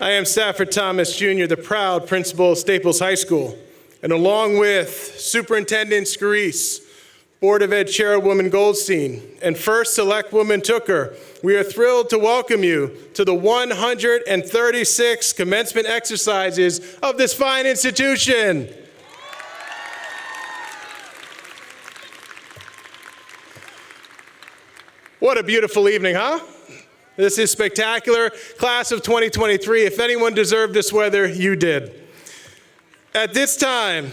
I am Stafford Thomas Jr., the proud principal of Staples High School, and along with Superintendent Scarice, Board of Ed Chairwoman Goldstein, and First Select Woman Tooker, we are thrilled to welcome you to the 136 commencement exercises of this fine institution. What a beautiful evening, huh? This is spectacular. Class of 2023, if anyone deserved this weather, you did. At this time,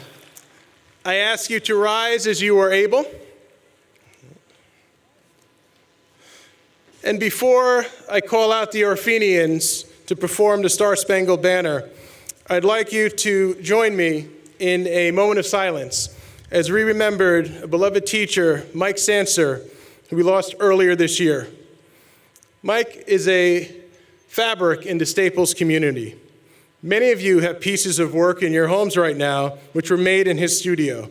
I ask you to rise as you are able. And before I call out the Orphenians to perform the Star-Spangled Banner, I'd like you to join me in a moment of silence as we remembered a beloved teacher, Mike Sanser, who we lost earlier this year. Mike is a fabric in the Staples community. Many of you have pieces of work in your homes right now which were made in his studio.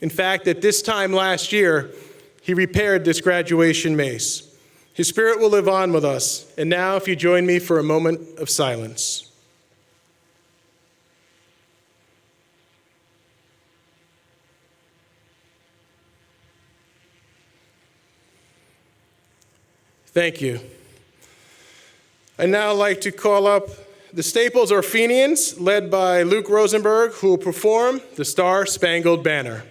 In fact, at this time last year, he repaired this graduation mace. His spirit will live on with us. And now, if you join me for a moment of silence. Thank you. I'd now like to call up the Staples Orphenians, led by Luke Rosenberg, who will perform the Star-Spangled Banner.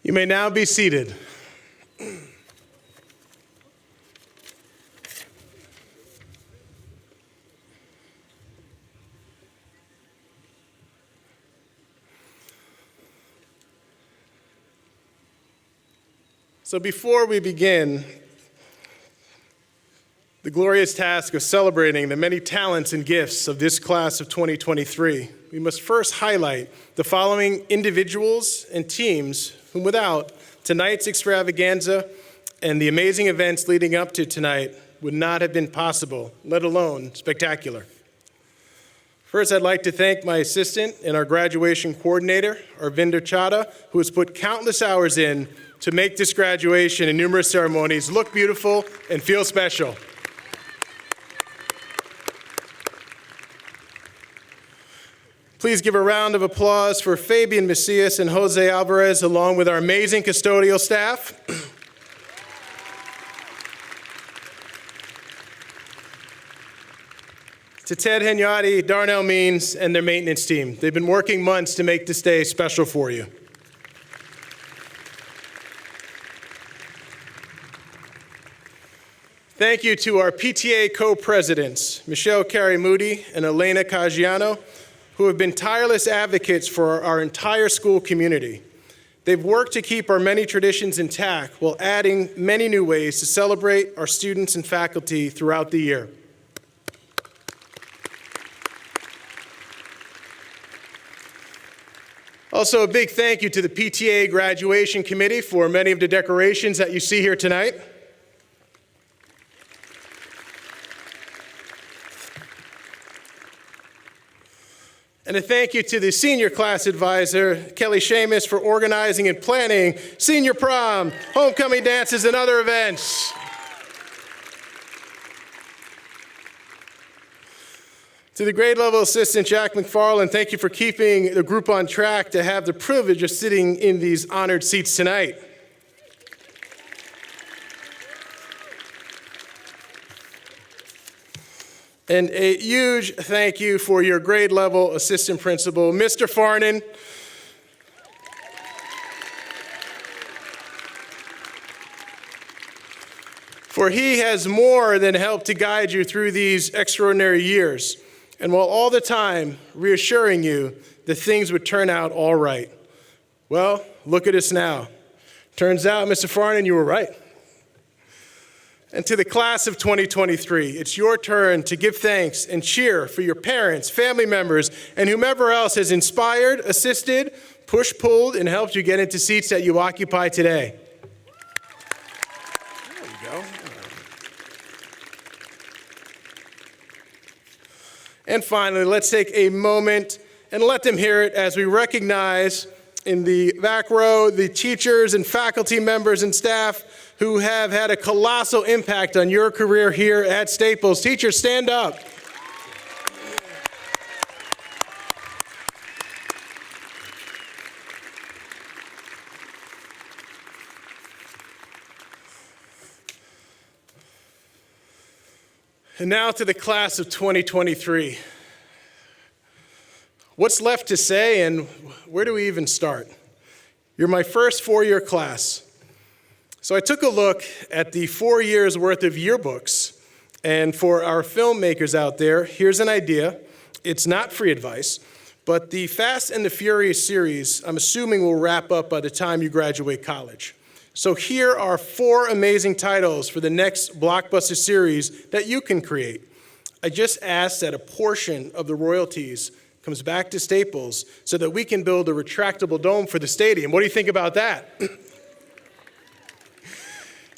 You may now be seated. So before we begin the glorious task of celebrating the many talents and gifts of this class of 2023, we must first highlight the following individuals and teams whom without tonight's extravaganza and the amazing events leading up to tonight would not have been possible, let alone spectacular. First, I'd like to thank my assistant and our graduation coordinator, Arvinder Chadha, who has put countless hours in to make this graduation and numerous ceremonies look beautiful and feel special. Please give a round of applause for Fabian Macias and Jose Alvarez, along with our amazing custodial staff. to Ted Henyati, Darnell Means, and their maintenance team. They've been working months to make this day special for you. Thank you to our PTA co-presidents, Michelle Carey Moody and Elena Caggiano, who have been tireless advocates for our entire school community. They've worked to keep our many traditions intact while adding many new ways to celebrate our students and faculty throughout the year. Also, a big thank you to the PTA Graduation Committee for many of the decorations that you see here tonight. And a thank you to the senior class advisor, Kelly Seamus, for organizing and planning senior prom, homecoming dances, and other events. To the grade level assistant, Jack McFarland, thank you for keeping the group on track to have the privilege of sitting in these honored seats tonight. And a huge thank you for your grade level assistant principal, Mr. Farnan. For he has more than helped to guide you through these extraordinary years, and while all the time reassuring you that things would turn out all right. Well, look at us now. Turns out, Mr. Farnan, you were right. And to the class of 2023, it's your turn to give thanks and cheer for your parents, family members, and whomever else has inspired, assisted, pulled, and helped you get into seats that you occupy today. There you go. And finally, let's take a moment and let them hear it as we recognize in the back row the teachers and faculty members and staff who have had a colossal impact on your career here at Staples. Teachers, stand up. And now to the class of 2023. What's left to say, and where do we even start? You're my first four-year class. So I took a look at the 4 years worth of yearbooks, and for our filmmakers out there, here's an idea. It's not free advice, but the Fast and the Furious series, I'm assuming, will wrap up by the time you graduate college. So here are 4 amazing titles for the next blockbuster series that you can create. I just asked that a portion of the royalties comes back to Staples so that we can build a retractable dome for the stadium. What do you think about that?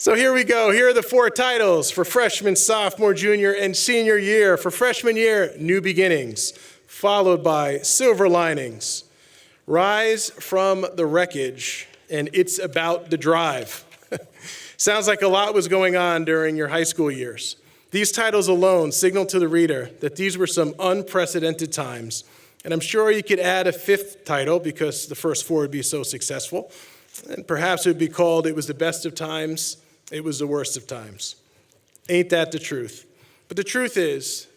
So here we go. Here are the 4 titles for freshman, sophomore, junior, and senior year. For freshman year, New Beginnings, followed by Silver Linings, Rise from the Wreckage, and It's About the Drive. Sounds like a lot was going on during your high school years. These titles alone signal to the reader that these were some unprecedented times. And I'm sure you could add a 5th title because the first 4 would be so successful. And perhaps it would be called It Was the Best of Times, It Was the Worst of Times. Ain't that the truth? But the truth is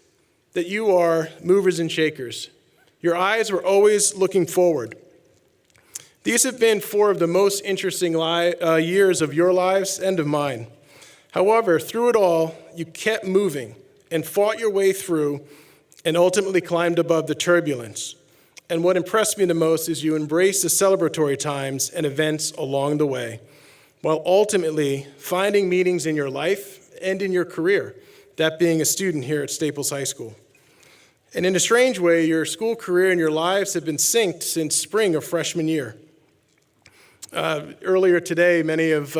that you are movers and shakers. Your eyes were always looking forward. These have been 4 of the most interesting years of your lives and of mine. However, through it all, you kept moving and fought your way through and ultimately climbed above the turbulence. And what impressed me the most is you embraced the celebratory times and events along the way, while ultimately finding meanings in your life and in your career, that being a student here at Staples High School. And in a strange way, your school career and your lives have been synced since spring of freshman year. Earlier today, many of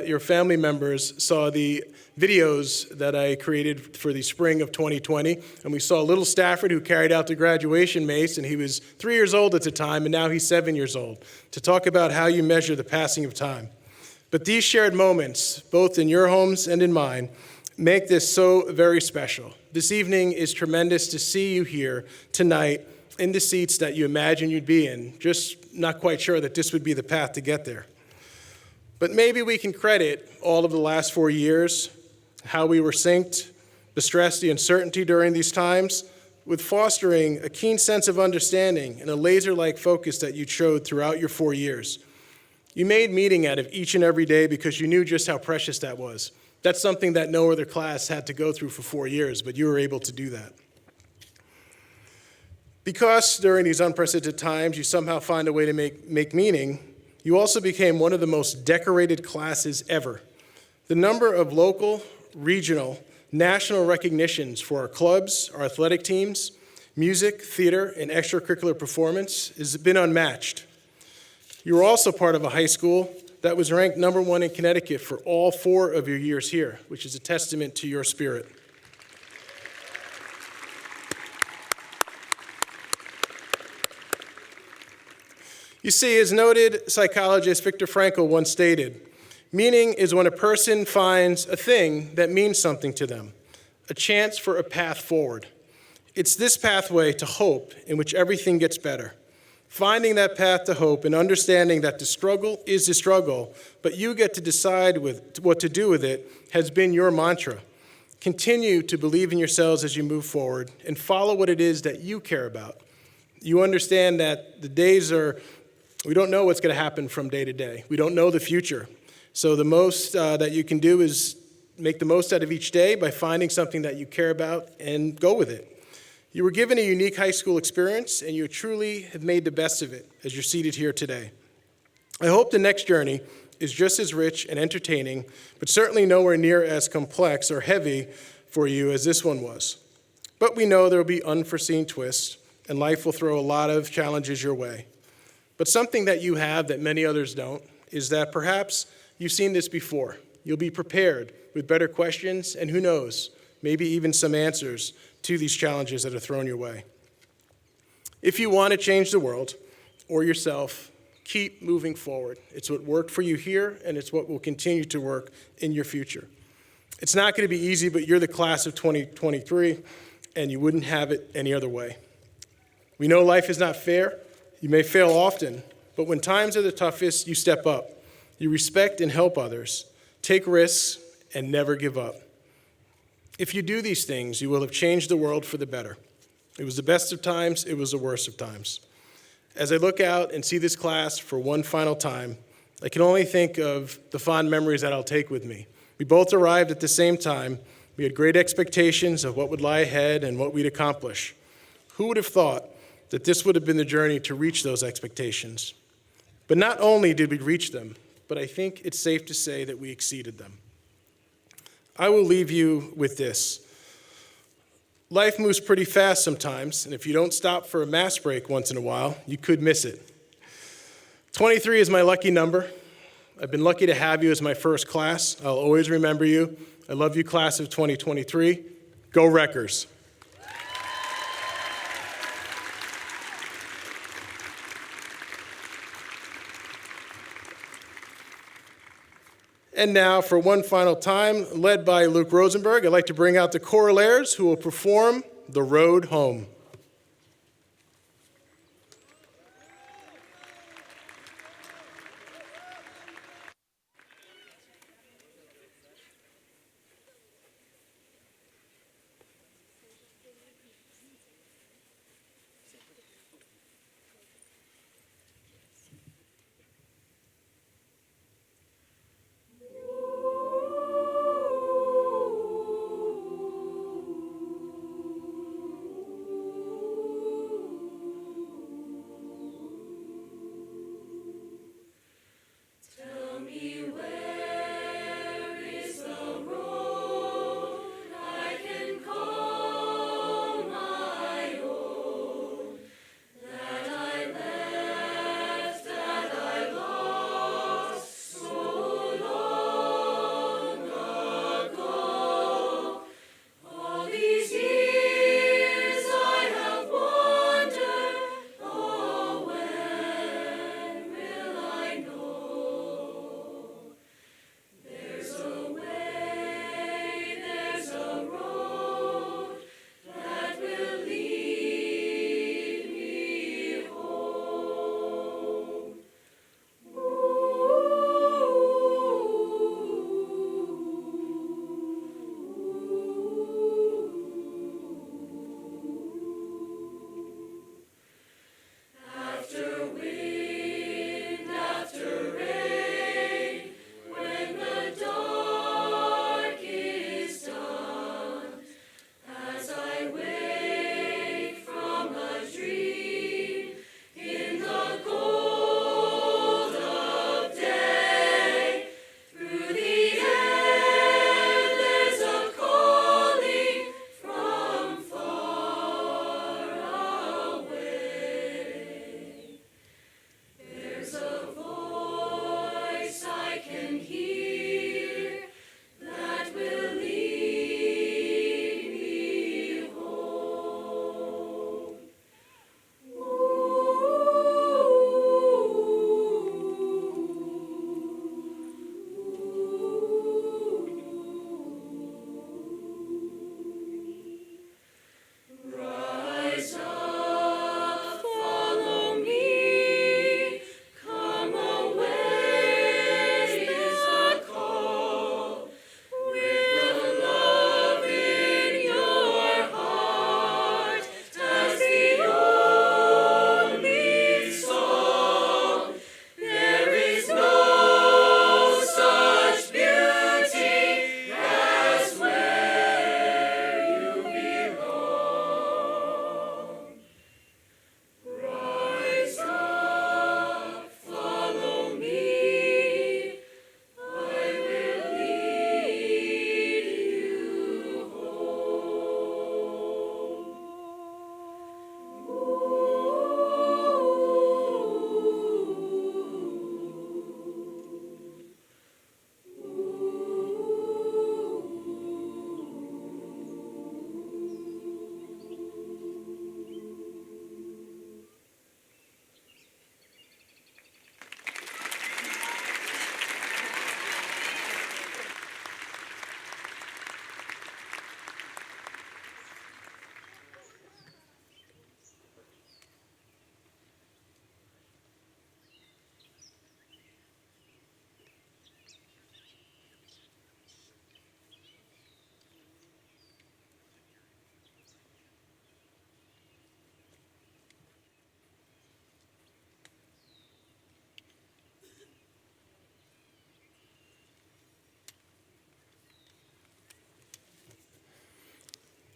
your family members saw the videos that I created for the spring of 2020, and we saw little Stafford who carried out the graduation mace, and he was 3 years old at the time, and now he's 7 years old, to talk about how you measure the passing of time. But these shared moments, both in your homes and in mine, make this so very special. This evening is tremendous to see you here tonight in the seats that you imagine you'd be in, just not quite sure that this would be the path to get there. But maybe we can credit all of the last 4 years, how we were synced, the stress, the uncertainty during these times, with fostering a keen sense of understanding and a laser-like focus that you showed throughout your 4 years. You made meaning out of each and every day because you knew just how precious that was. That's something that no other class had to go through for 4 years, but you were able to do that. Because during these unprecedented times, you somehow find a way to make meaning, you also became one of the most decorated classes ever. The number of local, regional, national recognitions for our clubs, our athletic teams, music, theater, and extracurricular performance has been unmatched. You were also part of a high school that was ranked #1 in Connecticut for all 4 of your years here, which is a testament to your spirit. You see, as noted psychologist Viktor Frankl once stated, meaning is when a person finds a thing that means something to them, a chance for a path forward. It's this pathway to hope in which everything gets better. Finding that path to hope and understanding that the struggle is the struggle, but you get to decide what to do with it has been your mantra. Continue to believe in yourselves as you move forward and follow what it is that you care about. You understand that the days we don't know what's going to happen from day to day. We don't know the future. So the most that you can do is make the most out of each day by finding something that you care about and go with it. You were given a unique high school experience, and you truly have made the best of it as you're seated here today. I hope the next journey is just as rich and entertaining, but certainly nowhere near as complex or heavy for you as this one was. But we know there will be unforeseen twists, and life will throw a lot of challenges your way. But something that you have that many others don't is that perhaps you've seen this before. You'll be prepared with better questions, and who knows, maybe even some answers to these challenges that are thrown your way. If you want to change the world or yourself, keep moving forward. It's what worked for you here, and it's what will continue to work in your future. It's not going to be easy, but you're the class of 2023, and you wouldn't have it any other way. We know life is not fair. You may fail often, but when times are the toughest, you step up. You respect and help others, take risks, and never give up. If you do these things, you will have changed the world for the better. It was the best of times, it was the worst of times. As I look out and see this class for one final time, I can only think of the fond memories that I'll take with me. We both arrived at the same time. We had great expectations of what would lie ahead and what we'd accomplish. Who would have thought that this would have been the journey to reach those expectations? But not only did we reach them, but I think it's safe to say that we exceeded them. I will leave you with this. Life moves pretty fast sometimes, and if you don't stop for a mass break once in a while, you could miss it. 23 is my lucky number. I've been lucky to have you as my first class. I'll always remember you. I love you, class of 2023. Go Wreckers. And now, for one final time, led by Luke Rosenberg, I'd like to bring out the Choralaires who will perform The Road Home.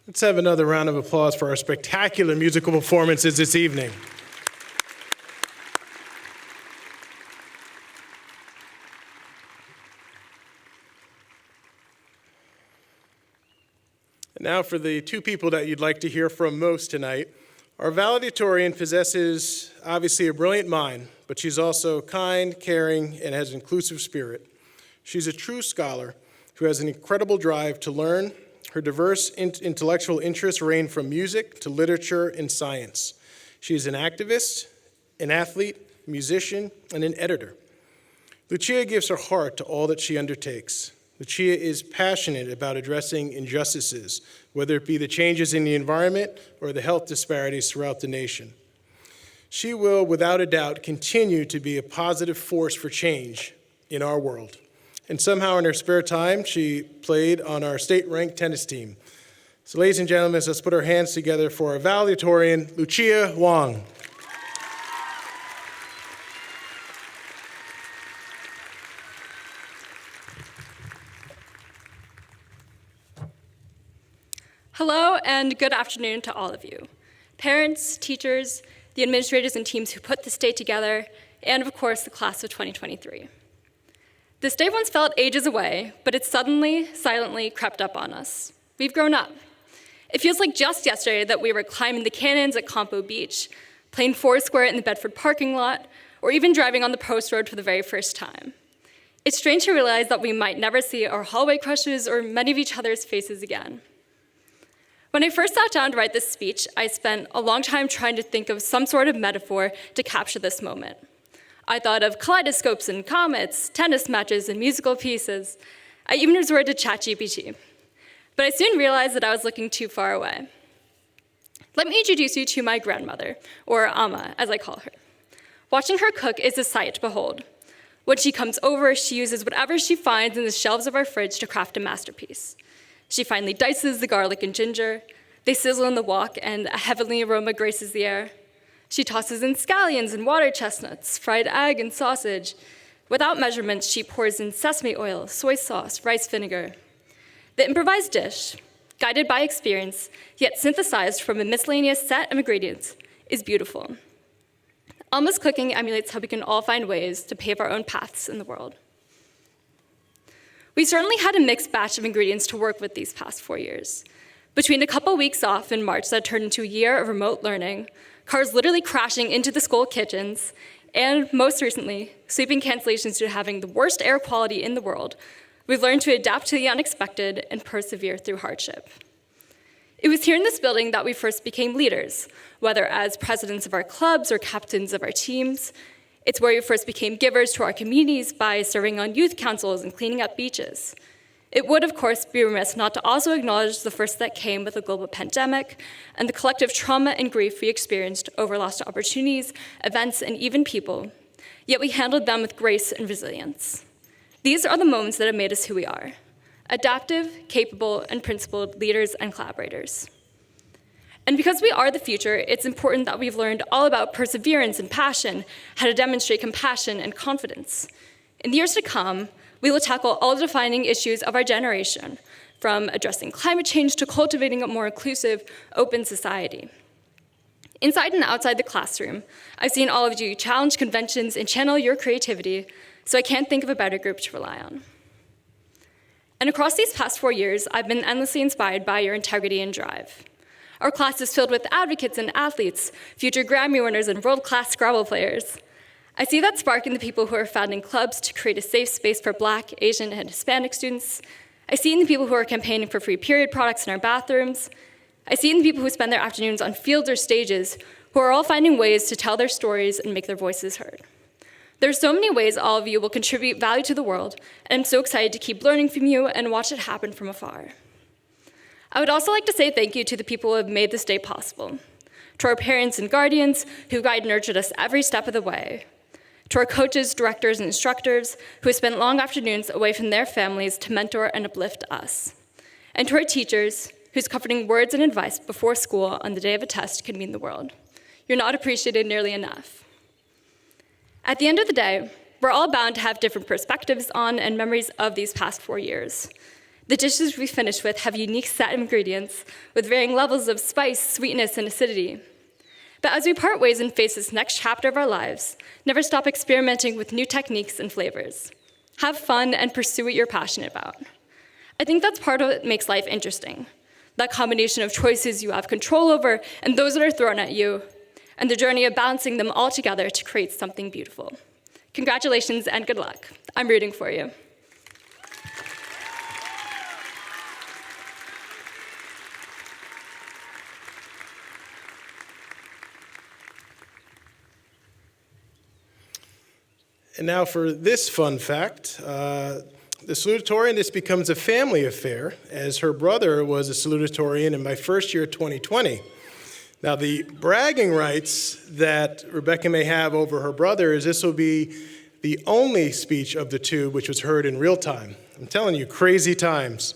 Let's have another round of applause for our spectacular musical performances this evening. And now for the two people that you'd like to hear from most tonight. Our valedictorian possesses, obviously, a brilliant mind, but she's also kind, caring, and has an inclusive spirit. She's a true scholar who has an incredible drive to learn. Her diverse intellectual interests range from music to literature and science. She is an activist, an athlete, musician, and an editor. Lucia gives her heart to all that she undertakes. Lucia is passionate about addressing injustices, whether it be the changes in the environment or the health disparities throughout the nation. She will, without a doubt, continue to be a positive force for change in our world. And somehow in her spare time, she played on our state-ranked tennis team. So ladies and gentlemen, let's put our hands together for our valedictorian, Lucia Wong. Hello and good afternoon to all of you. Parents, teachers, the administrators and teams who put this day together, and of course the class of 2023. This day once felt ages away, but it suddenly, silently crept up on us. We've grown up. It feels like just yesterday that we were climbing the canyons at Campo Beach, playing Foursquare in the Bedford parking lot, or even driving on the post road for the very first time. It's strange to realize that we might never see our hallway crushes or many of each other's faces again. When I first sat down to write this speech, I spent a long time trying to think of some sort of metaphor to capture this moment. I thought of kaleidoscopes and comets, tennis matches and musical pieces. I even resorted to ChatGPT. But I soon realized that I was looking too far away. Let me introduce you to my grandmother, or Amma, as I call her. Watching her cook is a sight to behold. When she comes over, she uses whatever she finds in the shelves of our fridge to craft a masterpiece. She finely dices the garlic and ginger. They sizzle in the wok, and a heavenly aroma graces the air. She tosses in scallions and water chestnuts, fried egg and sausage. Without measurements, she pours in sesame oil, soy sauce, rice vinegar. The improvised dish, guided by experience, yet synthesized from a miscellaneous set of ingredients, is beautiful. Alma's cooking emulates how we can all find ways to pave our own paths in the world. We certainly had a mixed batch of ingredients to work with these past 4 years. Between a couple weeks off in March that turned into a year of remote learning, cars literally crashing into the school kitchens, and most recently, sweeping cancellations due to having the worst air quality in the world, we've learned to adapt to the unexpected and persevere through hardship. It was here in this building that we first became leaders, whether as presidents of our clubs or captains of our teams. It's where we first became givers to our communities by serving on youth councils and cleaning up beaches. It would, of course, be remiss not to also acknowledge the first that came with a global pandemic and the collective trauma and grief we experienced over lost opportunities, events, and even people. Yet we handled them with grace and resilience. These are the moments that have made us who we are: adaptive, capable, and principled leaders and collaborators. And because we are the future, it's important that we've learned all about perseverance and passion, how to demonstrate compassion and confidence. In the years to come, we will tackle all the defining issues of our generation, from addressing climate change to cultivating a more inclusive, open society. Inside and outside the classroom, I've seen all of you challenge conventions and channel your creativity, so I can't think of a better group to rely on. And across these past 4 years, I've been endlessly inspired by your integrity and drive. Our class is filled with advocates and athletes, future Grammy winners and world-class Scrabble players. I see that spark in the people who are founding clubs to create a safe space for Black, Asian, and Hispanic students. I see it in the people who are campaigning for free period products in our bathrooms. I see it in the people who spend their afternoons on fields or stages, who are all finding ways to tell their stories and make their voices heard. There are so many ways all of you will contribute value to the world, and I'm so excited to keep learning from you and watch it happen from afar. I would also like to say thank you to the people who have made this day possible, to our parents and guardians who guided and nurtured us every step of the way, to our coaches, directors, and instructors who have spent long afternoons away from their families to mentor and uplift us, and to our teachers whose comforting words and advice before school on the day of a test can mean the world. You're not appreciated nearly enough. At the end of the day, we're all bound to have different perspectives on and memories of these past 4 years. The dishes we finish with have a unique set of ingredients with varying levels of spice, sweetness, and acidity. But as we part ways and face this next chapter of our lives, never stop experimenting with new techniques and flavors. Have fun and pursue what you're passionate about. I think that's part of what makes life interesting. That combination of choices you have control over and those that are thrown at you, and the journey of balancing them all together to create something beautiful. Congratulations and good luck. I'm rooting for you. And now for this fun fact. The salutatorian, this becomes a family affair, as her brother was a salutatorian in my first year, 2020. Now, the bragging rights that Rebecca may have over her brother is this will be the only speech of the two which was heard in real time. I'm telling you, crazy times.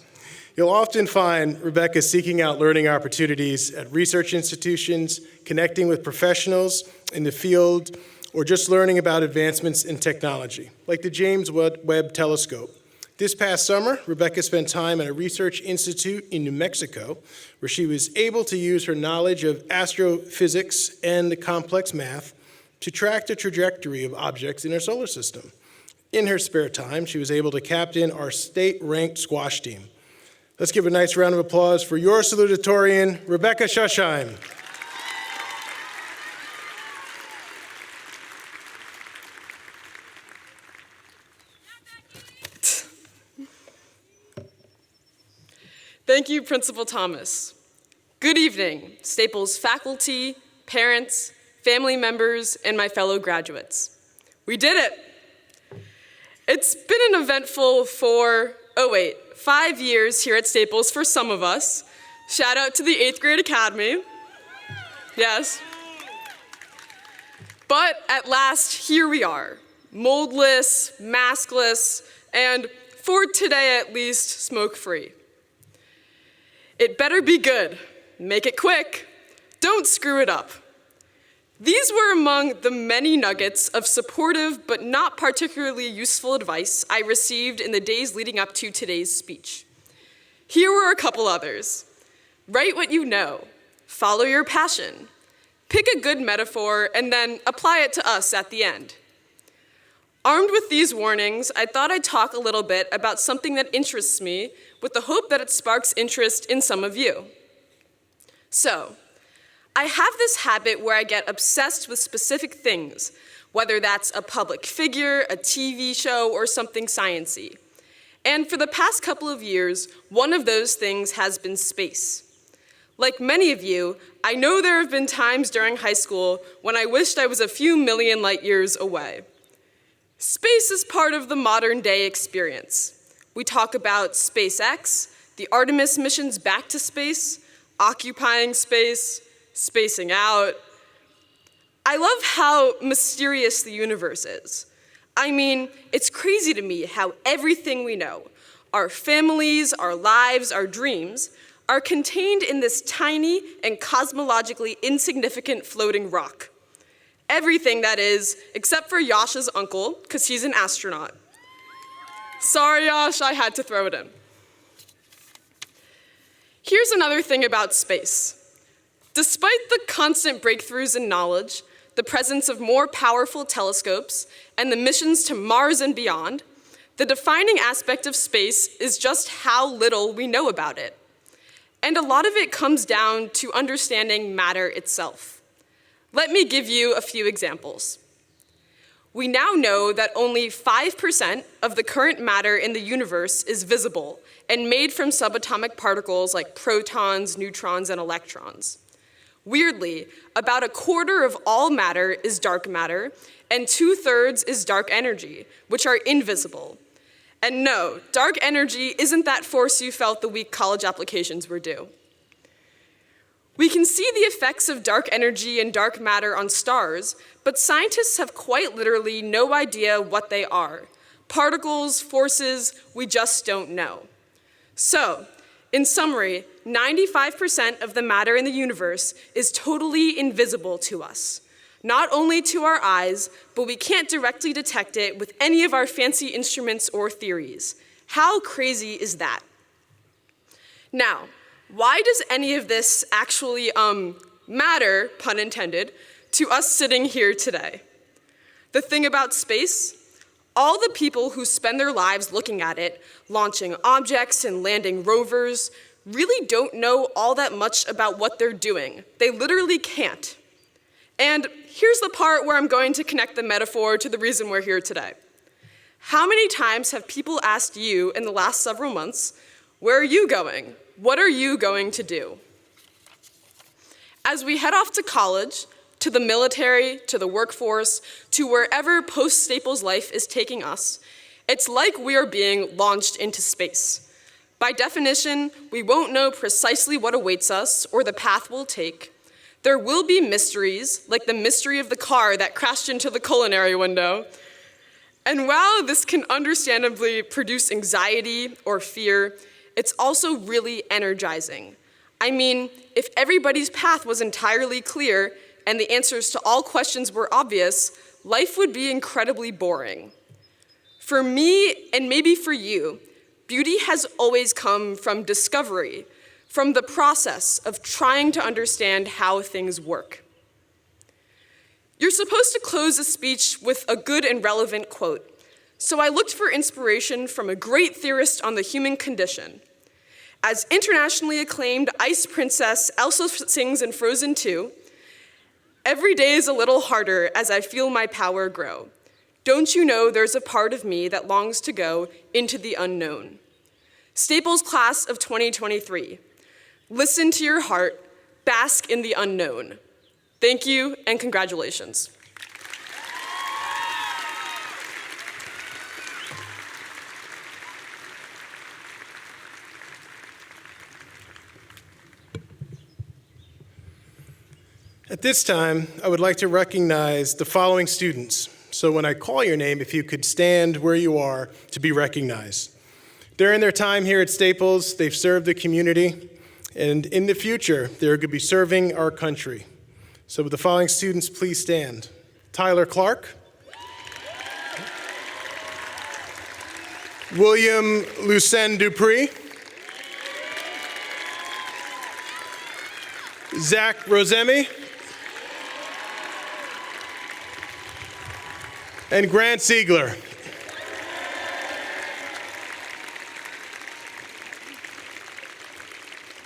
You'll often find Rebecca seeking out learning opportunities at research institutions, connecting with professionals in the field, or just learning about advancements in technology, like the James Webb Telescope. This past summer, Rebecca spent time at a research institute in New Mexico, where she was able to use her knowledge of astrophysics and the complex math to track the trajectory of objects in our solar system. In her spare time, she was able to captain our state-ranked squash team. Let's give a nice round of applause for your salutatorian, Rebecca Schushheim. Thank you, Principal Thomas. Good evening, Staples faculty, parents, family members, and my fellow graduates. We did it. It's been an eventful 5 years here at Staples for some of us. Shout out to the 8th grade academy. Yes. But at last, here we are, moldless, maskless, and for today at least, smoke-free. It better be good. Make it quick. Don't screw it up. These were among the many nuggets of supportive but not particularly useful advice I received in the days leading up to today's speech. Here were a couple others. Write what you know. Follow your passion. Pick a good metaphor and then apply it to us at the end. Armed with these warnings, I thought I'd talk a little bit about something that interests me with the hope that it sparks interest in some of you. So, I have this habit where I get obsessed with specific things, whether that's a public figure, a TV show, or something science-y. And for the past couple of years, one of those things has been space. Like many of you, I know there have been times during high school when I wished I was a few million light years away. Space is part of the modern day experience. We talk about SpaceX, the Artemis missions back to space, occupying space, spacing out. I love how mysterious the universe is. I mean, it's crazy to me how everything we know, our families, our lives, our dreams, are contained in this tiny and cosmologically insignificant floating rock. Everything, that is, except for Yasha's uncle, because he's an astronaut. Sorry, Yash, I had to throw it in. Here's another thing about space. Despite the constant breakthroughs in knowledge, the presence of more powerful telescopes, and the missions to Mars and beyond, the defining aspect of space is just how little we know about it. And a lot of it comes down to understanding matter itself. Let me give you a few examples. We now know that only 5% of the current matter in the universe is visible and made from subatomic particles like protons, neutrons, and electrons. Weirdly, about a quarter of all matter is dark matter, and 2/3 is dark energy, which are invisible. And no, dark energy isn't that force you felt the week college applications were due. We can see the effects of dark energy and dark matter on stars, but scientists have quite literally no idea what they are. Particles, forces, we just don't know. So, in summary, 95% of the matter in the universe is totally invisible to us. Not only to our eyes, but we can't directly detect it with any of our fancy instruments or theories. How crazy is that? Now, why does any of this actually matter, pun intended, to us sitting here today? The thing about space, all the people who spend their lives looking at it, launching objects and landing rovers, really don't know all that much about what they're doing. They literally can't. And here's the part where I'm going to connect the metaphor to the reason we're here today. How many times have people asked you in the last several months, where are you going? What are you going to do? As we head off to college, to the military, to the workforce, to wherever post-Staples life is taking us, it's like we are being launched into space. By definition, we won't know precisely what awaits us or the path we'll take. There will be mysteries, like the mystery of the car that crashed into the culinary window. And while this can understandably produce anxiety or fear, it's also really energizing. I mean, if everybody's path was entirely clear and the answers to all questions were obvious, life would be incredibly boring. For me, and maybe for you, beauty has always come from discovery, from the process of trying to understand how things work. You're supposed to close a speech with a good and relevant quote, so I looked for inspiration from a great theorist on the human condition. As internationally acclaimed ice princess Elsa sings in Frozen 2, "Every day is a little harder as I feel my power grow. Don't you know there's a part of me that longs to go into the unknown?" Staples class of 2023, listen to your heart, bask in the unknown. Thank you and congratulations. At this time, I would like to recognize the following students. So when I call your name, if you could stand where you are to be recognized. During their time here at Staples, they've served the community, and in the future, they're going to be serving our country. So would the following students please stand? Tyler Clark. William Lucen Dupree. Zach Rosemi. And Grant Ziegler.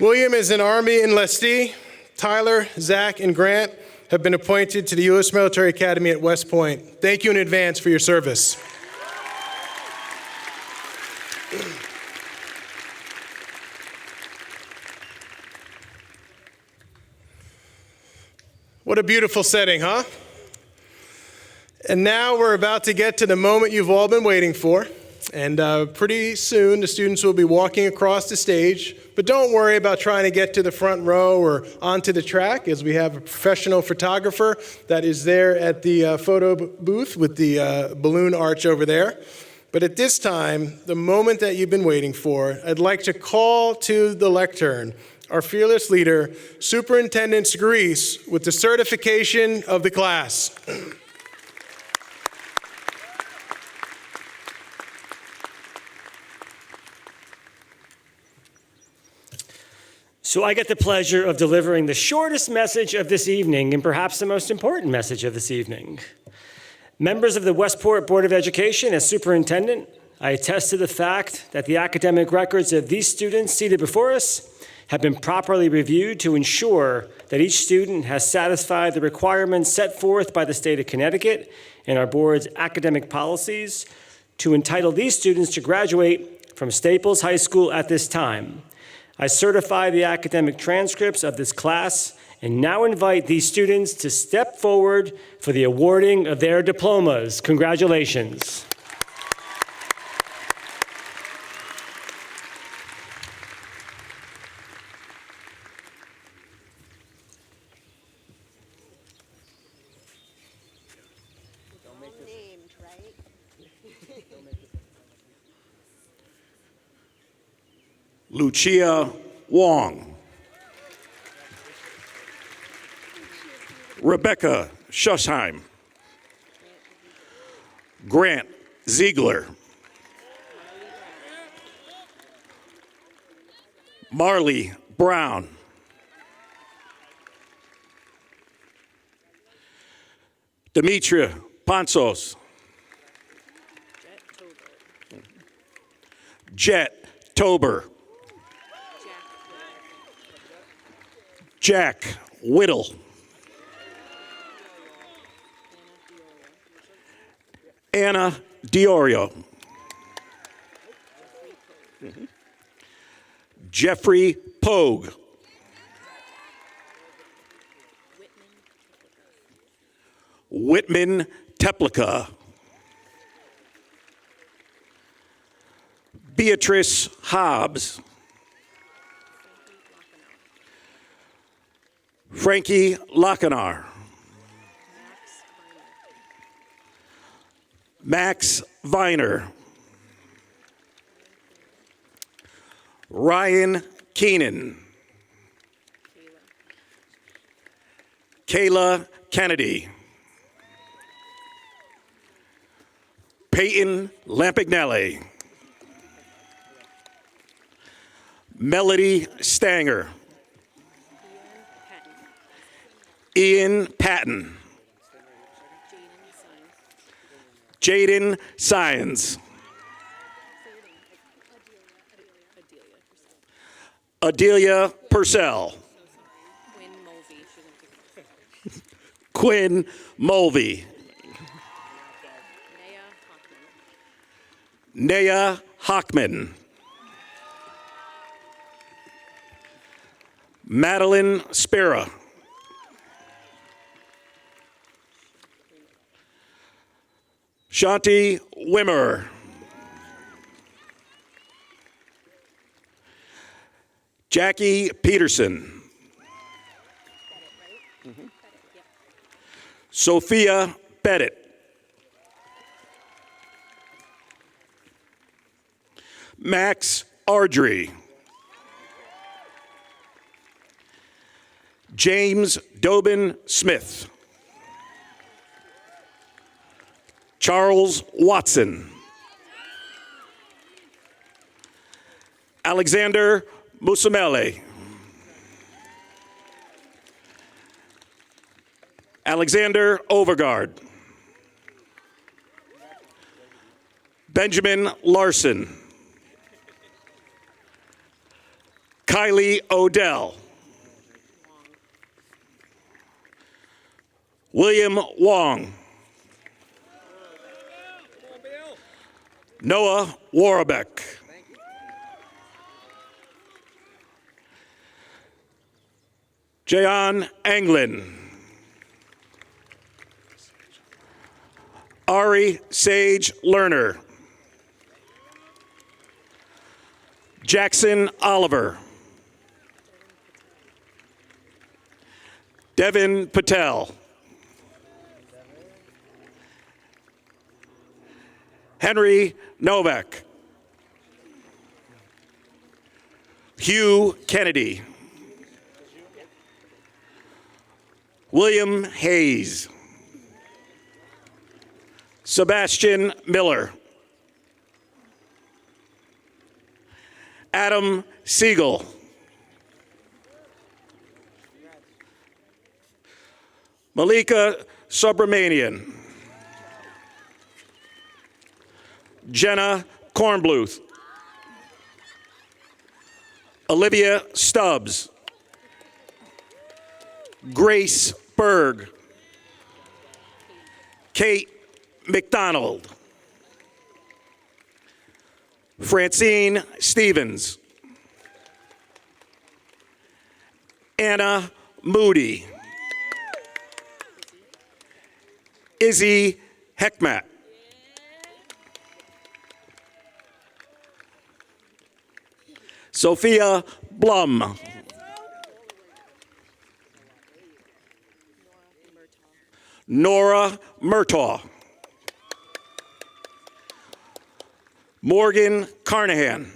William is an Army enlistee. Tyler, Zach, and Grant have been appointed to the U.S. Military Academy at West Point. Thank you in advance for your service. What a beautiful setting, huh? And now we're about to get to the moment you've all been waiting for. And pretty soon the students will be walking across the stage. But don't worry about trying to get to the front row or onto the track, as we have a professional photographer that is there at the photo booth with the balloon arch over there. But at this time, the moment that you've been waiting for, I'd like to call to the lectern our fearless leader, Superintendent Grease, with the certification of the class. So I get the pleasure of delivering the shortest message of this evening and perhaps the most important message of this evening. Members of the Westport Board of Education, as superintendent, I attest to the fact that the academic records of these students seated before us have been properly reviewed to ensure that each student has satisfied the requirements set forth by the state of Connecticut and our board's academic policies to entitle these students to graduate from Staples High School at this time. I certify the academic transcripts of this class and now invite these students to step forward for the awarding of their diplomas. Congratulations. Lucia Wong. Rebecca Schussheim. Grant Ziegler. Marley Brown. Demetria Ponsos. Jet Tober. Jack Whittle. Anna Diorio. Jeffrey Pogue. Whitman Teplica. Beatrice Hobbs. Frankie Lackanar. Max Viner. Ryan Keenan. Kayla Kennedy. Peyton Lampignelli. Melody Stanger. Ian Patton. Jaden Science. Adelia Purcell. Quinn Mulvey. Naya Hockman. Madeline Spera. Shanti Wimmer. Jackie Peterson. Sophia Pettit. Max Ardrey. James Dobin Smith. Charles Watson. Alexander Musamele. Alexander Overgaard. Benjamin Larson. Kylie Odell. William Wong. Noah Warbeck. Jayon Anglin. Ari Sage Lerner. Jackson Oliver. Devin Patel. Henry Novak. Hugh Kennedy. William Hayes. Sebastian Miller. Adam Siegel. Malika Subramanian. Jenna Kornbluth. Olivia Stubbs. Grace Berg. Kate McDonald. Francine Stevens. Anna Moody. Izzy Heckmat. Sophia Blum. Nora Murtaugh. Morgan Carnahan.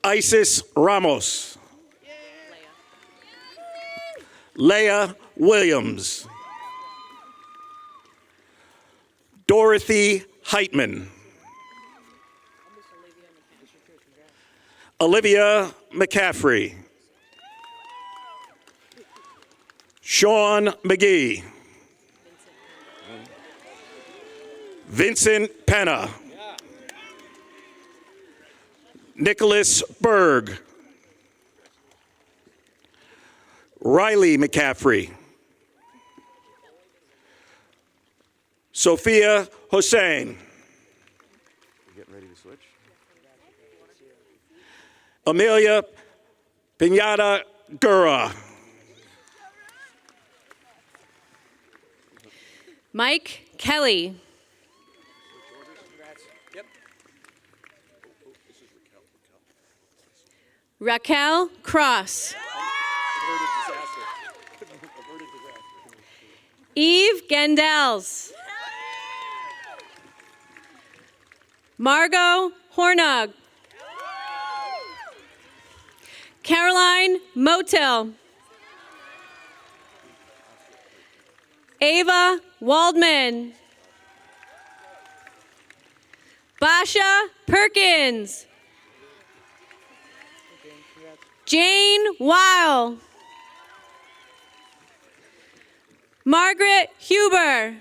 Isis Ramos. Leah Williams. Dorothy Heitman. Olivia McCaffrey. Sean McGee. Vincent Penna. Nicholas Berg. Riley McCaffrey. Sophia Hossein. Getting ready to switch. Amelia Pinata Gura. Mike Kelly. Raquel Cross. Eve Gendels. Margot Hornog. Caroline Motil. Ava Waldman. Basha Perkins. Jane Weil. Margaret Huber.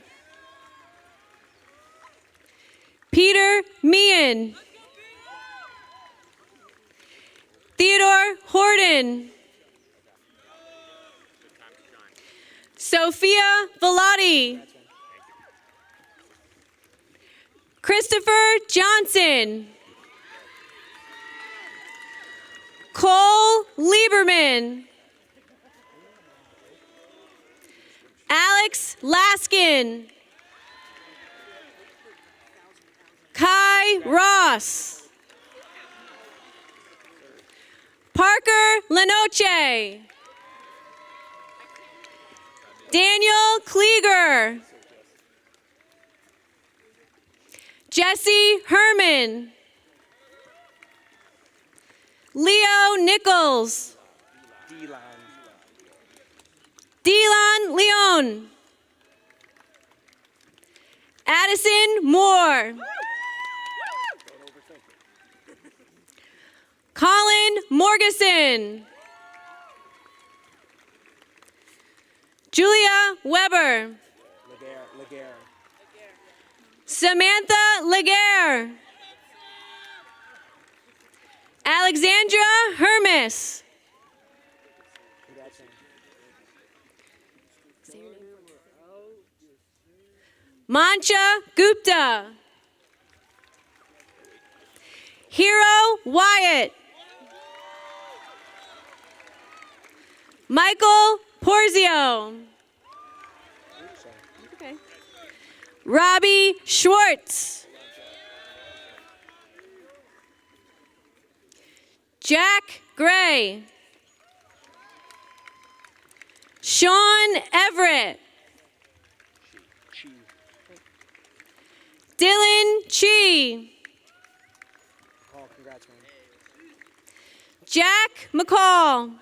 Peter Meehan. Theodore Horton. Sophia Velati. Christopher Johnson. Cole Lieberman. Alex Laskin. Kai Ross. Parker Lenoche. Daniel Klieger. Jesse Herman. Leo Nichols. Delon Leon. Addison Moore. Colin Morgeson. Julia Weber. Samantha Laguerre. Alexandra Hermes. Mancha Gupta. Hero Wyatt. Michael Porzio. Okay. Robbie Schwartz. Jack Gray. Sean Everett. Dylan Chi. Jack McCall.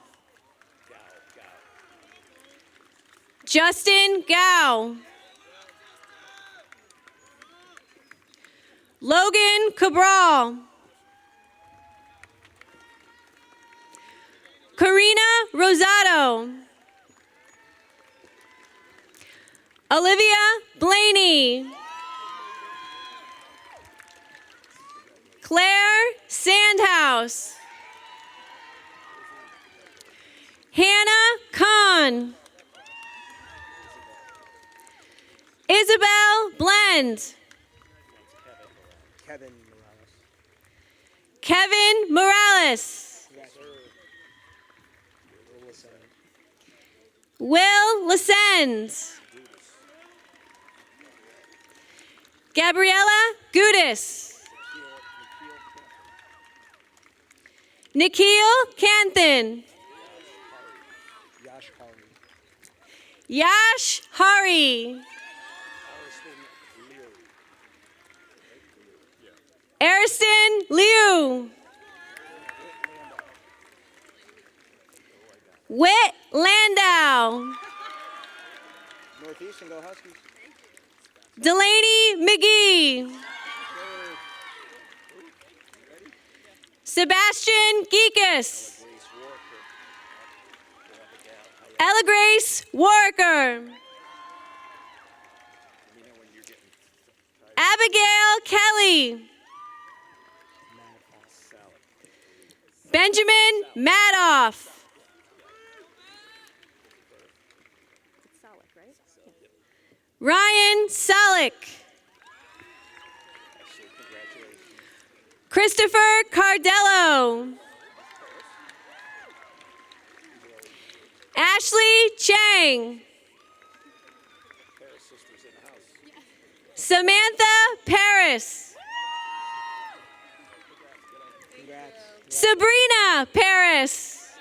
Justin Gao. Logan Cabral. Karina Rosado. Olivia Blaney. Claire Sandhouse. Hannah Kahn. Isabel Blend. Kevin Morales. Will Lesend. Gabriella Gudis. Nikhil Kanthan. Yash Hari. Ariston Liu. Whit Landau. Northeastern, go Huskies. Delaney McGee. Sebastian Geekus. Ella Grace Walker. Abigail Kelly. Benjamin Madoff. Ryan Salick. Christopher Cardello. Ashley Chang. Samantha Paris. Sabrina Paris.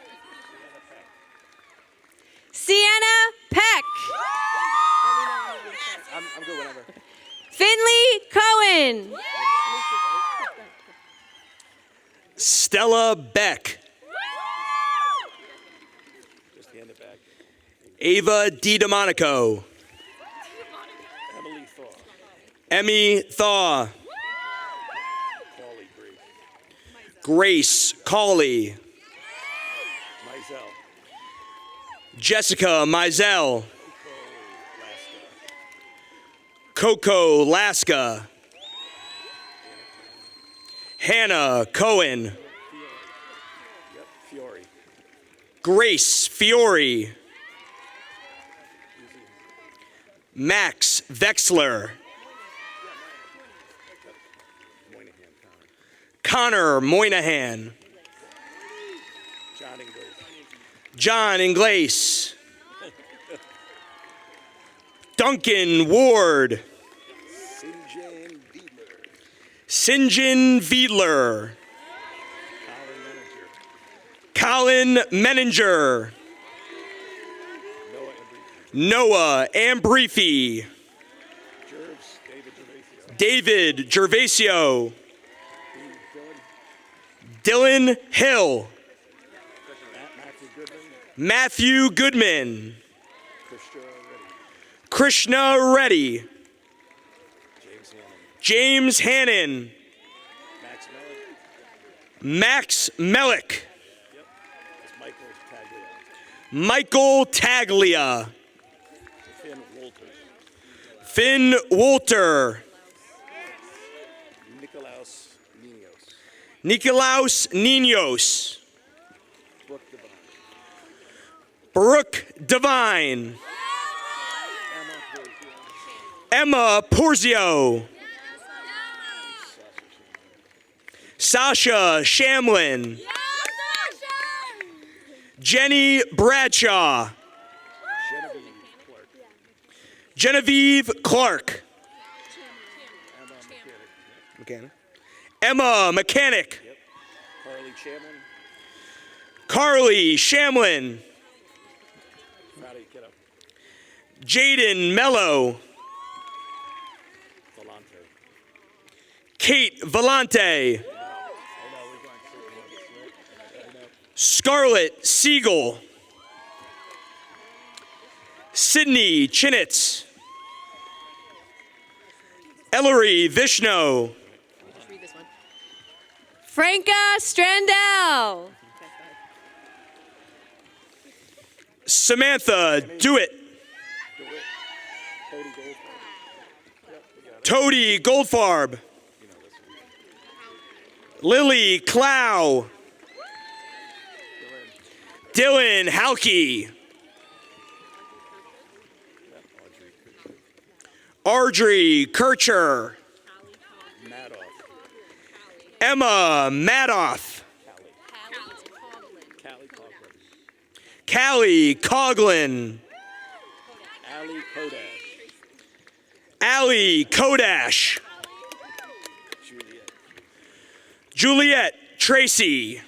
Sienna Peck. I'm good whenever. Finley Cohen. Stella Beck. Just hand it back. Ava DiDomenico. Emily Thaw. Emmy Thaw. Paulie Grace. Grace Cawley. Mizell. Jessica Mizell. Laska. Coco Laska. Hannah Cohen. Yep, Fiore. Grace Fiore. Max Vexler. Moynihan Connor. Connor Moynihan. John Ingles. John Inglace. Duncan Ward. Sinjan Diedler. Sinjin Wiedler. Colin Meninger. Colin Menninger. Noah Embry. Noah Ambrifi. Jervis. David Gervasio. David Gervasio. Dylan Hill. Matthew Goodman. Matthew Goodman. Krishna Reddy. Krishna Reddy. James Hannon. James Hannon. Max Mellick. Max Mellick. It's Michael Taglia. Michael Taglia. Finn Walters. Finn Wolter. Nicolaus Ninos. Nicolaus Ninos. Brooke Devine. Brooke Devine. Emma Porzio. Emma Porzio. Sasha Shamlin. Jenny Bradshaw. Genevieve Clark. Genevieve Clark. Emma McCann. Emma Mechanic. Carly Chamlin. Carly Shamlin. Fatty, get up. Jaden Mello. Volante. Kate Vellante. Scarlett Siegel. Sydney Chinitz. Ellery Vishno. Franca Strandell. Samantha Dewitt. Toady Goldfarb. Lily Clow. Dylan Halkey. Audrey Kircher. Madoff. Emma Madoff. Callie Coughlin. Callie Coughlin. Allie Kodash. Allie Kodash. Juliet Tracy.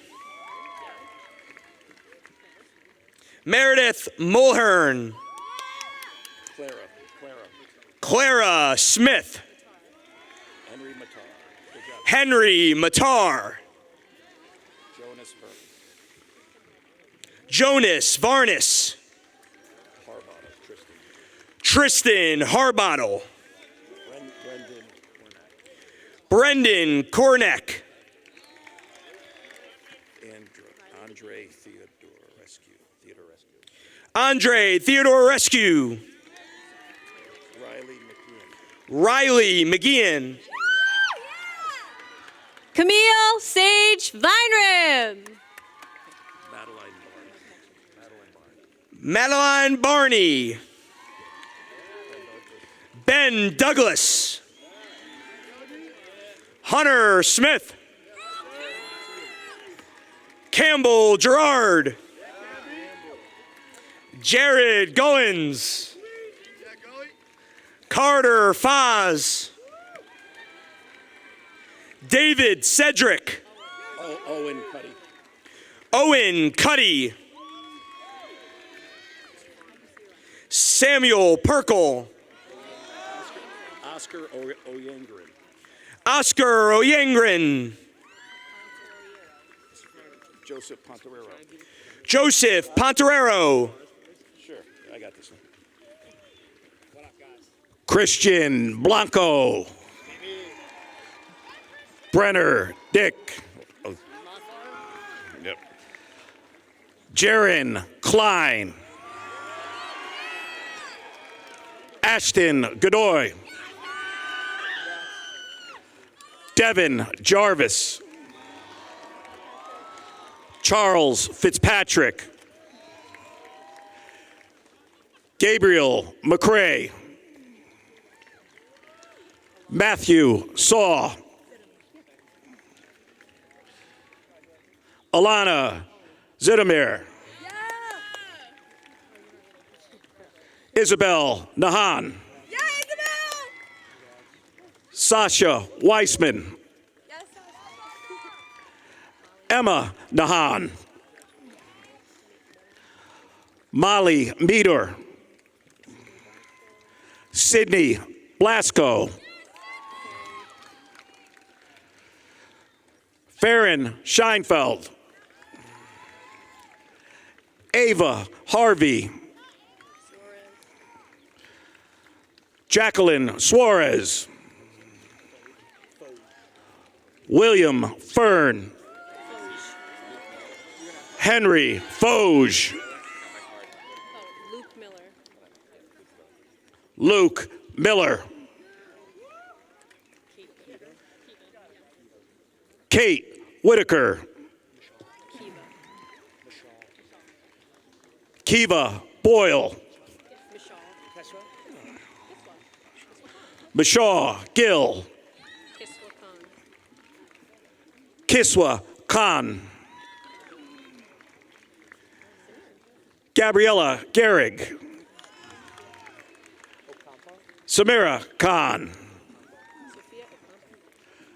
Meredith Mulhern. Clara Smith. Henry Matar. Good job. Henry Matar. Jonas Burke. Jonas Varnis. Harbottle. Tristan Harbottle. Brendan Cornett. Brendan Korneck. Andre Theodore Rescue. Andre Theodore Rescue. Riley McKeon. Riley McGeehan. Camille Sage Vinerib. Madeline Barney. Ben Douglas. Hunter Smith. Campbell Gerard. Jared Goins. Carter Foz. David Cedric. Owen Cuddy. Owen Cuddy. Samuel Perkle. Oscar Oyengren. Oscar Oyengren. Joseph Pontorero. Joseph Pontorero. Sure, I got this one. Christian Blanco. Brenner Dick. Oh. Yep. Jaron Klein. Ashton Godoy. Devin Jarvis. Charles Fitzpatrick. Gabriel McCrae. Matthew Saw. Alana Zidimir. Isabel Nahan. Sasha Weissman. Emma Nahan. Molly Meador. Sydney Blasco. Farron Scheinfeld. Ava Harvey. Jacqueline Suarez. William Fern. Henry Foge. Luke Miller. Kate Whitaker. Kiva Boyle. Mishaw Gill. Kiswa Khan. Gabriella Gehrig. Samira Khan.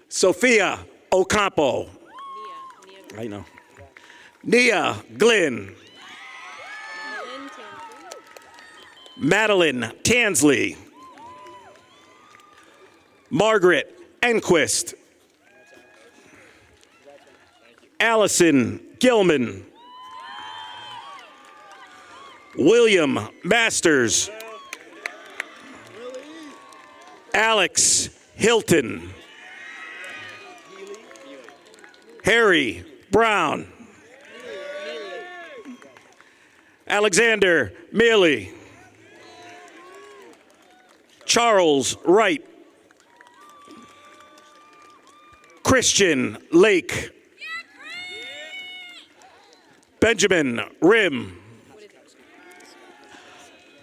Sophia Ocampo. I know. Nia Glynn. Madeline Tansley. Margaret Enquist. Allison Gilman. William Masters. Alex Hilton. Harry Brown. Alexander Mealy. Charles Wright. Christian Lake. Benjamin Rim.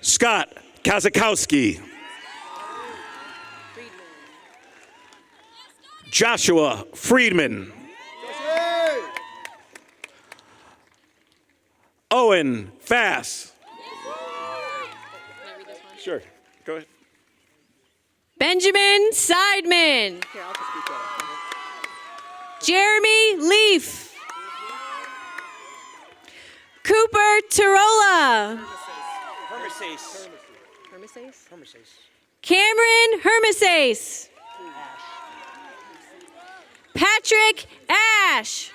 Scott Kazakowski. Joshua Friedman. Owen Fass. Sure, go ahead. Benjamin Seidman. Jeremy Leaf. Cooper Tirola. Cameron Hermeses. Patrick Ash.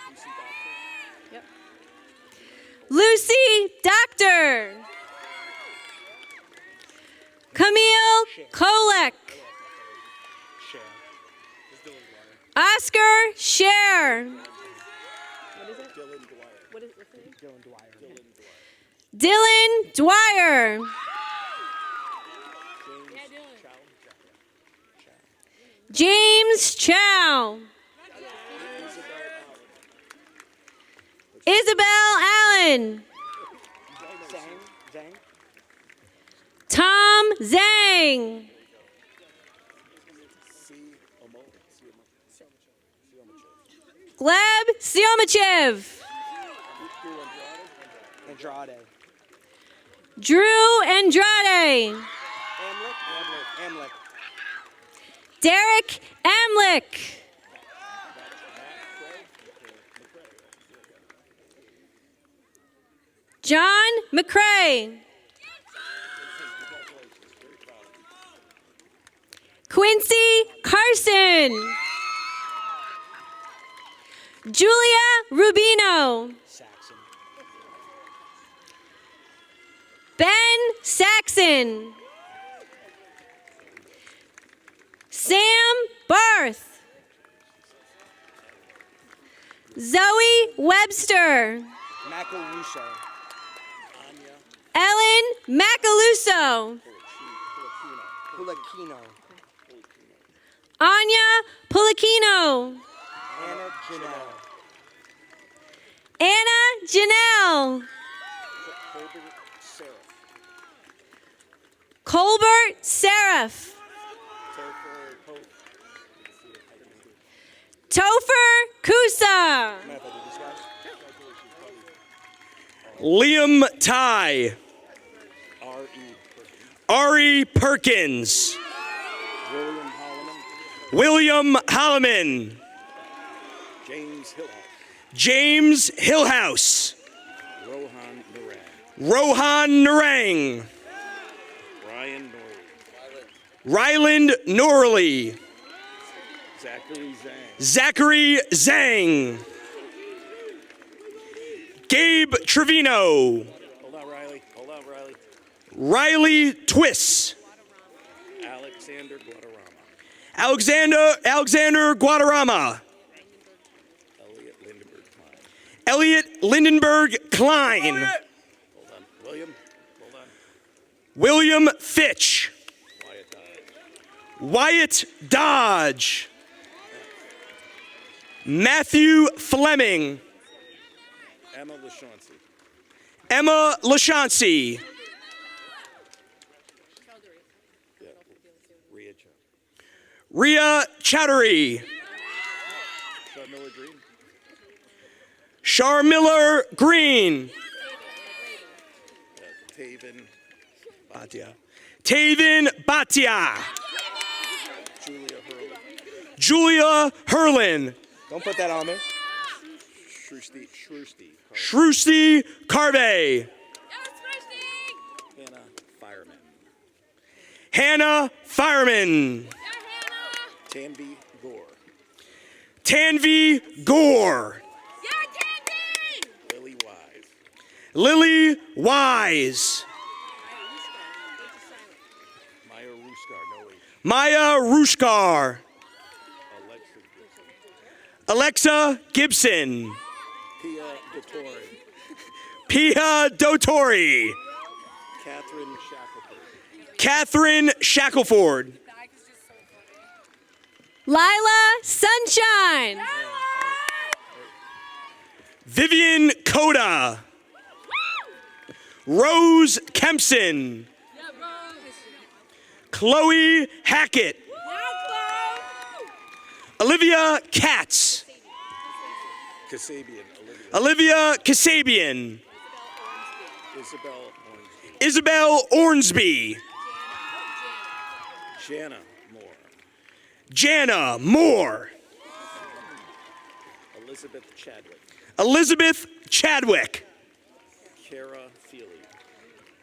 Lucy Doctor. Camille Kolek. Oscar Scher. Dylan Dwyer. James Chow. Isabel Allen. Tom Zhang. Gleb Siomachev. Andrade. Drew Andrade. Amlick. Derek Amlick. John McCrae. Quincy Carson. Julia Rubino. Ben Saxon. Sam Barth. Zoe Webster. Macaluso. Ellen Macaluso. Pulicino. Anya Pulicino. Anna Janelle. Anna Janelle. Colbert Seraph. Topher Kusa. Liam Ty. Ari Perkins. William Holloman. James Hillhouse. Rohan Narang. Ryland Norley. Zachary Zhang. Gabe Trevino. Hold on, Riley. Riley Twiss. Alexander Guadarrama. Elliot Lindenberg Klein. William Fitch. Wyatt Dodge. Matthew Fleming. Emma LaChauncey. Rhea Chowdhury. Charmiller Green. Taven Bhatia. Julia Hurlin. Don't put that on there. Shrusti Carvey. Hannah Fireman. Tanvi Gore. Lily Wise. Maya Rushkar. Alexa Gibson. Pia Dotori. Catherine Shackelford. Lila Sunshine. Vivian Coda. Rose Kempson. Chloe Hackett. Olivia Katz. Olivia Kasabian. Isabel Ornsby. Jana Moore. Elizabeth Chadwick.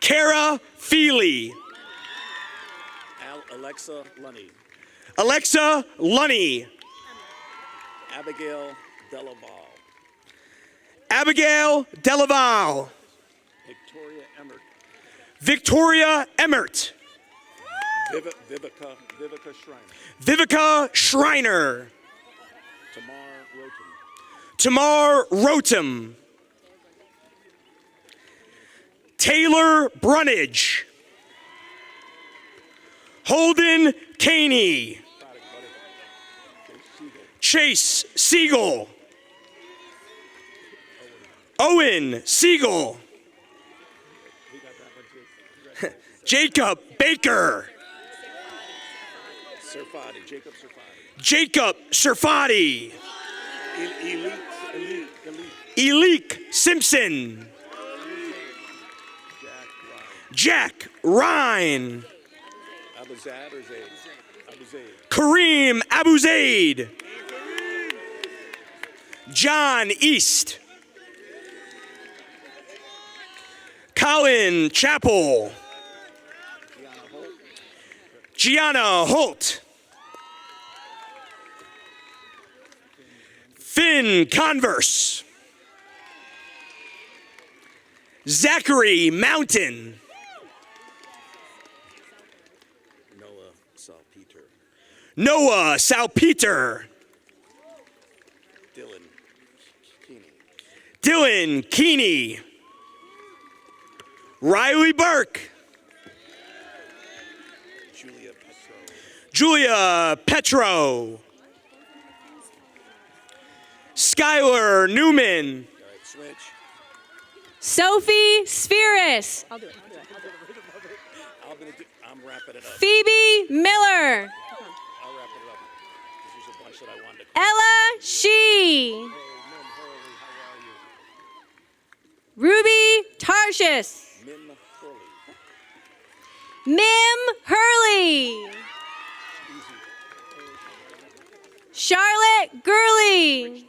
Kara Feely. Alexa Lunny. Abigail Delaval. Victoria Emmert. Vivica Schreiner. Tamar Rotem. Taylor Brunage. Holden Caney. Chase Siegel. Owen Siegel. Jacob Baker. Jacob Serfati. Elik Simpson. Jack Ryan. Kareem Abu Zaid. John East. Colin Chappell. Gianna Holt. Finn Converse. Zachary Mountain. Noah Salpeter. Dylan Keeney. Riley Burke. Julia Petro. Skylar Newman. Sophie Spheris. Phoebe Miller. Ella Shee. Ruby Tarshish. Mim Hurley. Charlotte Gurley.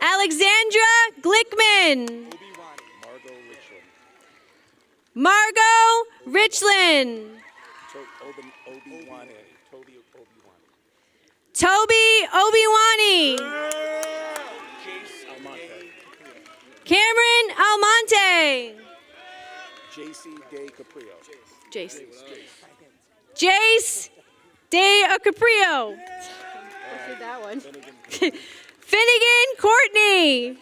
Alexandra Glickman. Margot Richland. Toby Obiwani. Cameron Almonte. Jace De Caprio. That one. Finnegan Courtney.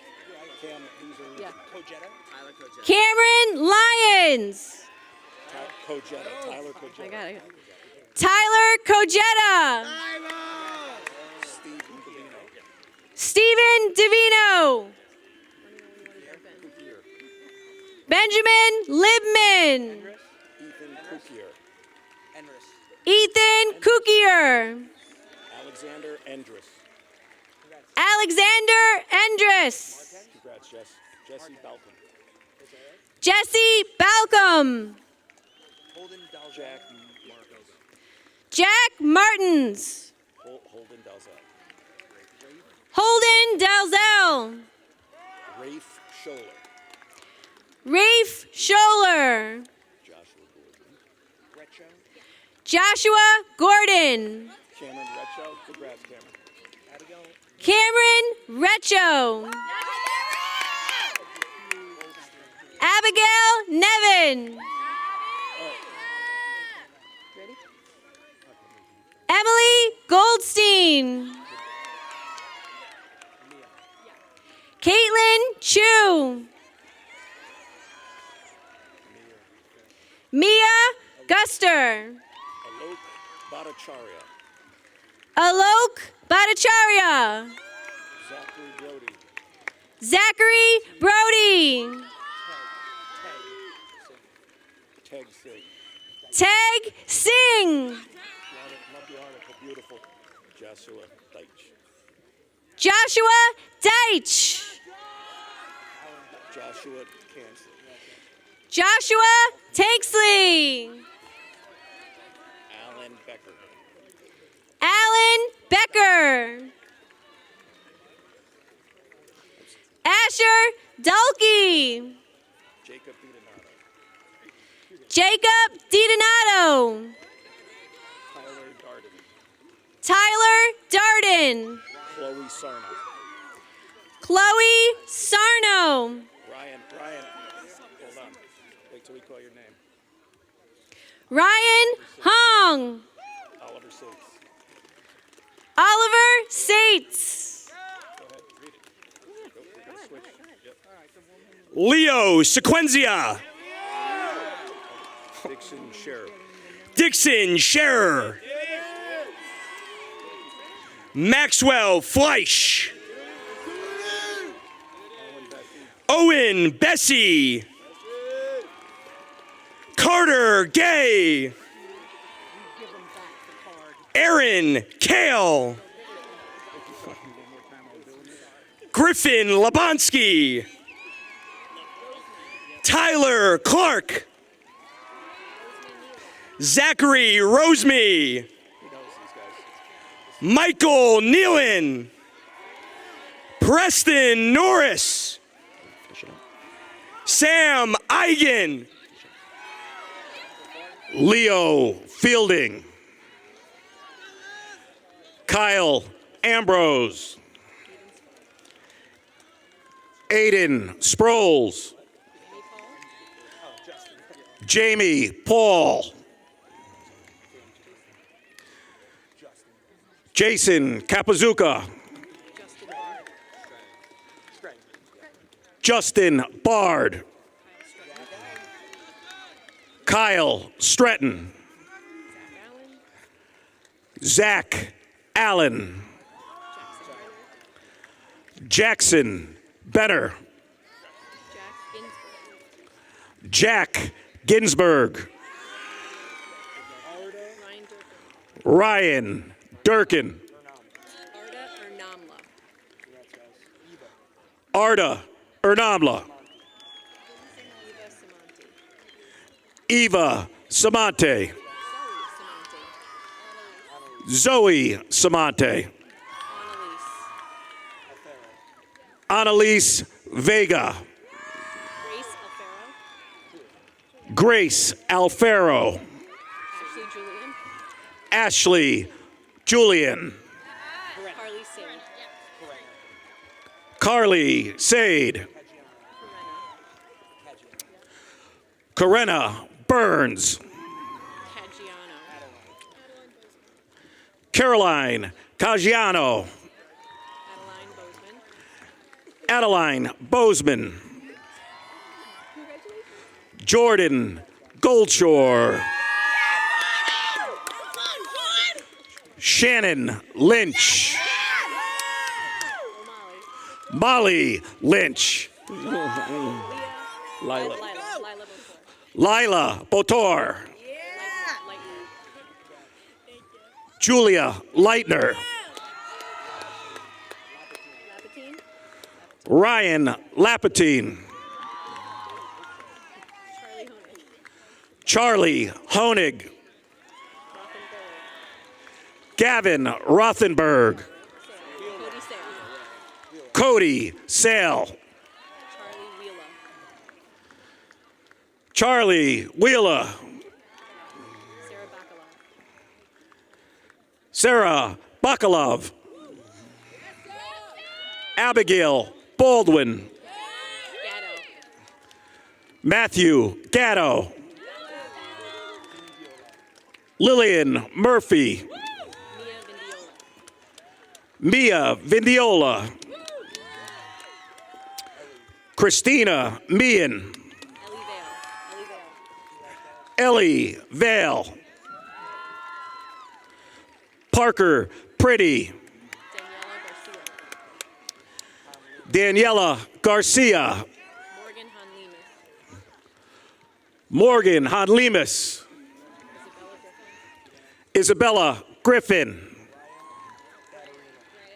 Cameron Lyons. Tyler Cogetta. Stephen Divino. Benjamin Libman. Ethan Cookier. Alexander Endress. Jesse Balcom. Jack Martins. Holden Dalzell. Rafe Scholler. Joshua Gordon. Cameron Recho. Abigail Nevin. Emily Goldstein. Caitlin Chu. Mia Guster. Alok Bhattacharya. Zachary Brody. Tag Singh. Joshua Deitch. Joshua Takesley. Alan Becker. Asher Dulkey. Jacob DiDonato. Tyler Darden. Chloe Sarno. Ryan, hold on. Wait till we call your name. Ryan Hong. Oliver Sates. Go ahead, read it. Go, switch. Yep. Leo Sequenzia. Dixon Scherer. Maxwell Fleisch. Owen Bessie. Carter Gay. Aaron Kale. Griffin Labonsky. Tyler Clark. Zachary Roseme. Michael Nealon. Preston Norris. Sam Eigen. Leo Fielding. Kyle Ambrose. Aiden Sproles. Jamie Paul. Jason Capazuca. Justin Bard. Kyle Stretton. Zach Allen. Jackson Benner. Jack Ginsburg. Ryan Durkin. Arda Ernamla. Eva Samante. Zoe Samante. Annalise Vega. Grace Alfaro. Ashley Julian. Carly Sade. Corinna Burns. Caroline Caggiano. Adeline Bozeman. Jordan Goldshore. Shannon Lynch. Molly Lynch. Lila Botor. Julia Leitner. Ryan Lapatine. Charlie Honig. Gavin Rothenberg. Cody Sale. Charlie Wheeler. Sarah Bakalov. Abigail Baldwin. Matthew Gatto. Lillian Murphy. Mia Vindiola. Christina Meehan. Ellie Vale. Parker Pretty. Daniela Garcia. Morgan Honlemus. Isabella Griffin.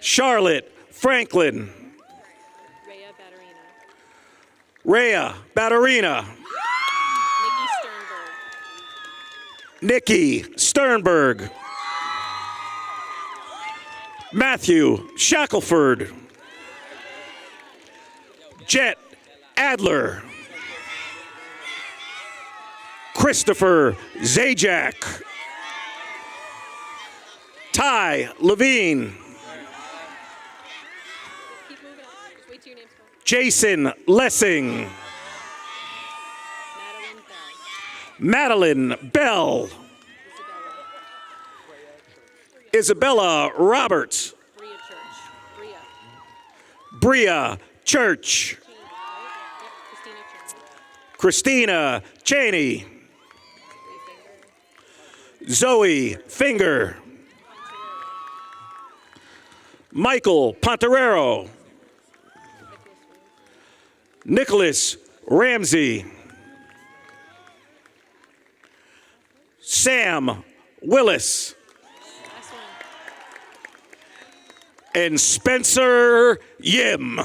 Charlotte Franklin. Rhea Batterina. Nikki Sternberg. Matthew Shackelford. Jet Adler. Christopher Zajac. Ty Levine. Jason Lessing. Madeline Bell. Isabella Roberts. Bria Church. Christina Cheney. Zoe Finger. Michael Ponterero. Nicholas Ramsey. Sam Willis. And Spencer Yim.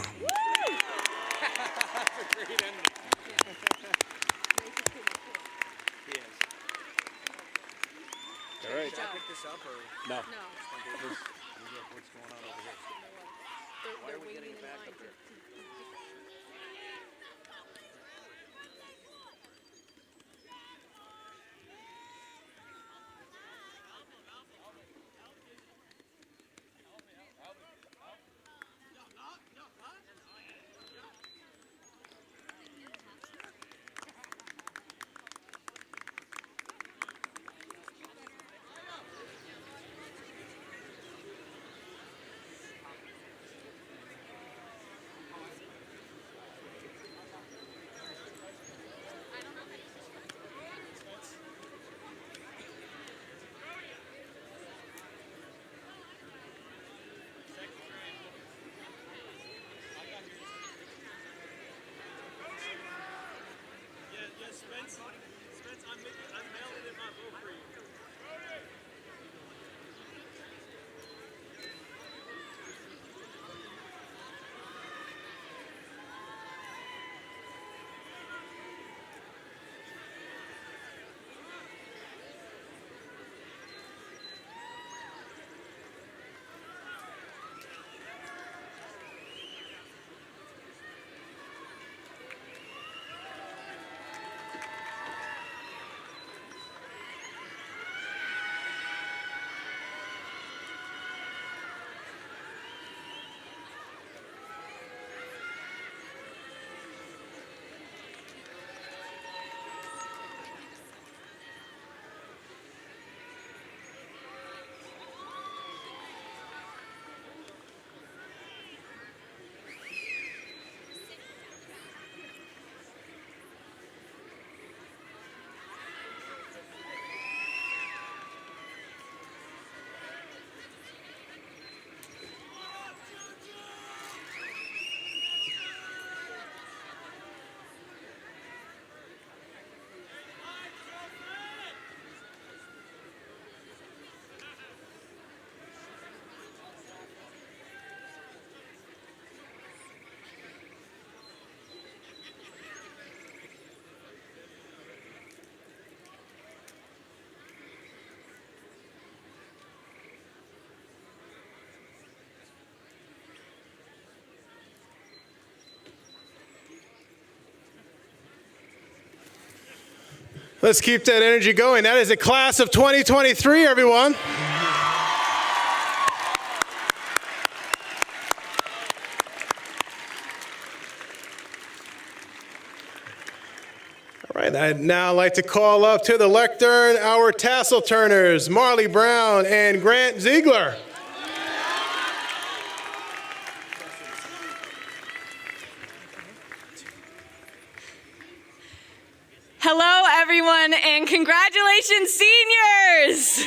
Let's keep that energy going. That is the class of 2023, everyone. All right, I'd now like to call up to the lectern our tassel turners, Marley Brown and Grant Ziegler. Hello, everyone, and congratulations, seniors!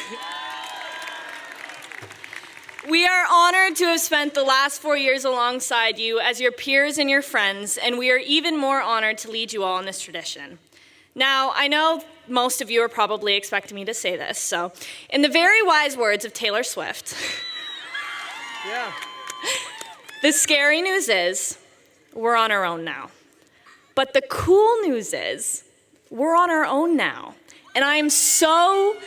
We are honored to have spent the last 4 years alongside you as your peers and your friends, and we are even more honored to lead you all in this tradition. Now, I know most of you are probably expecting me to say this, so in the very wise words of Taylor Swift, the scary news is we're on our own now. But the cool news is we're on our own now. And I am so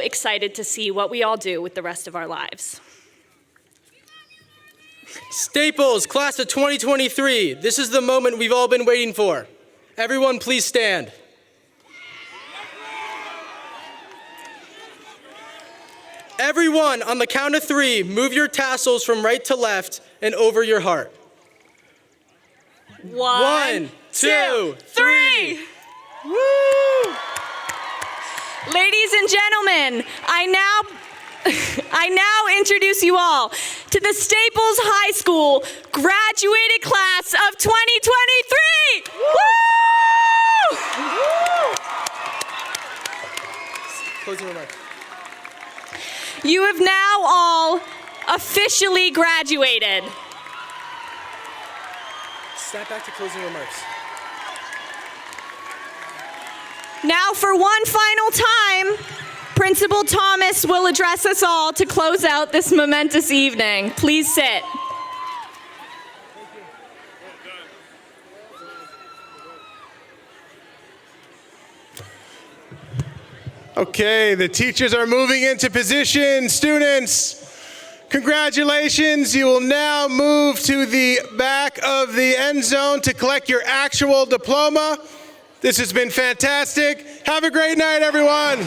excited to see what we all do with the rest of our lives. Staples, class of 2023, this is the moment we've all been waiting for. Everyone, please stand. Everyone, on the count of 3, move your tassels from right to left and over your heart. 1, 2, 3. Woo! Ladies and gentlemen, I now introduce you all to the Staples High School graduated class of 2023. Woo! closing remarks. You have now all officially graduated. Snap back to closing remarks. Now, for one final time, Principal Thomas will address us all to close out this momentous evening. Please sit. Okay, the teachers are moving into position. Students, congratulations. You will now move to the back of the end zone to collect your actual diploma. This has been fantastic. Have a great night, everyone.